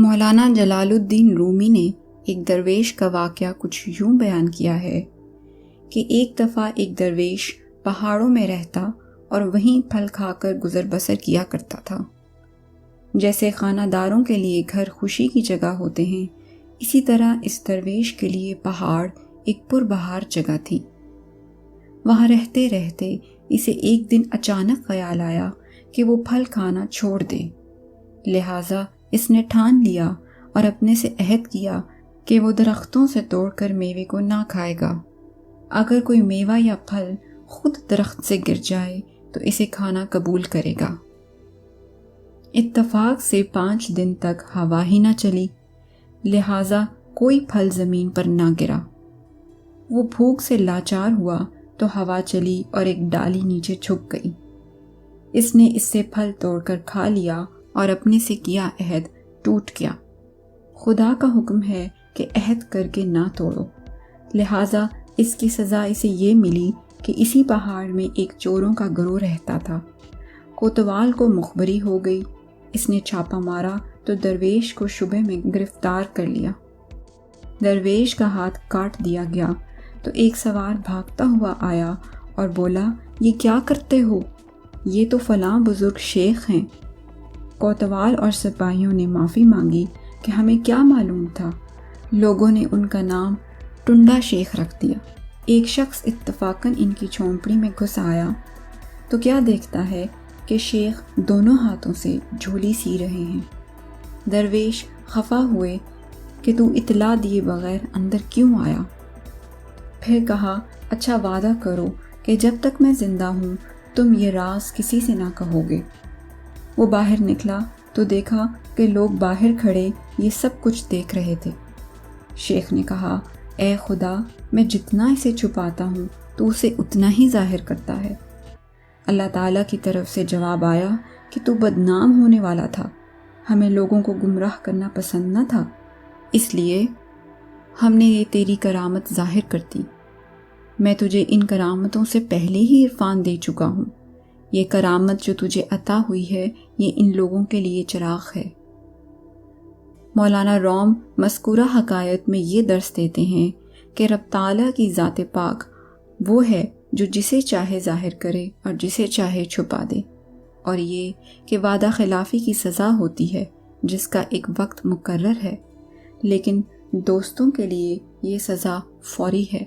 مولانا جلال الدین رومی نے ایک درویش کا واقعہ کچھ یوں بیان کیا ہے کہ ایک دفعہ ایک درویش پہاڑوں میں رہتا اور وہیں پھل کھا کر گزر بسر کیا کرتا تھا۔ جیسے خانہ داروں کے لیے گھر خوشی کی جگہ ہوتے ہیں، اسی طرح اس درویش کے لیے پہاڑ ایک پربہار جگہ تھی۔ وہاں رہتے رہتے اسے ایک دن اچانک خیال آیا کہ وہ پھل کھانا چھوڑ دے، لہٰذا اس نے ٹھان لیا اور اپنے سے عہد کیا کہ وہ درختوں سے توڑ کر میوے کو نہ کھائے گا۔ اگر کوئی میوہ یا پھل خود درخت سے گر جائے تو اسے کھانا قبول کرے گا۔ اتفاق سے 5 دن تک ہوا ہی نہ چلی، لہٰذا کوئی پھل زمین پر نہ گرا۔ وہ بھوک سے لاچار ہوا تو ہوا چلی اور ایک ڈالی نیچے چھپ گئی۔ اس نے اس سے پھل توڑ کر کھا لیا اور اپنے سے کیا عہد ٹوٹ گیا۔ خدا کا حکم ہے کہ عہد کر کے نہ توڑو، لہٰذا اس کی سزا اسے یہ ملی کہ اسی پہاڑ میں ایک چوروں کا گروہ رہتا تھا۔ کوتوال کو مخبری ہو گئی۔ اس نے چھاپا مارا تو درویش کو شبے میں گرفتار کر لیا۔ درویش کا ہاتھ کاٹ دیا گیا تو ایک سوار بھاگتا ہوا آیا اور بولا، یہ کیا کرتے ہو؟ یہ تو فلاں بزرگ شیخ ہیں۔ کوتوال اور سپاہیوں نے معافی مانگی کہ ہمیں کیا معلوم تھا۔ لوگوں نے ان کا نام ٹنڈا شیخ رکھ دیا۔ ایک شخص اتفاقاً ان کی جھونپڑی میں گھس آیا تو کیا دیکھتا ہے کہ شیخ دونوں ہاتھوں سے جھولی سی رہے ہیں۔ درویش خفا ہوئے کہ تو اطلاع دیے بغیر اندر کیوں آیا؟ پھر کہا، اچھا وعدہ کرو کہ جب تک میں زندہ ہوں تم یہ راز کسی سے نہ کہو گے۔ وہ باہر نکلا تو دیکھا کہ لوگ باہر کھڑے یہ سب کچھ دیکھ رہے تھے۔ شیخ نے کہا، اے خدا، میں جتنا اسے چھپاتا ہوں تو اسے اتنا ہی ظاہر کرتا ہے۔ اللہ تعالیٰ کی طرف سے جواب آیا کہ تو بدنام ہونے والا تھا، ہمیں لوگوں کو گمراہ کرنا پسند نہ تھا، اس لیے ہم نے یہ تیری کرامت ظاہر کر دی۔ میں تجھے ان کرامتوں سے پہلے ہی عرفان دے چکا ہوں۔ یہ کرامت جو تجھے عطا ہوئی ہے یہ ان لوگوں کے لیے چراغ ہے۔ مولانا روم مذکورہ حکایت میں یہ درس دیتے ہیں کہ رب تعالیٰ کی ذات پاک وہ ہے جو جسے چاہے ظاہر کرے اور جسے چاہے چھپا دے، اور یہ کہ وعدہ خلافی کی سزا ہوتی ہے جس کا ایک وقت مقرر ہے، لیکن دوستوں کے لیے یہ سزا فوری ہے۔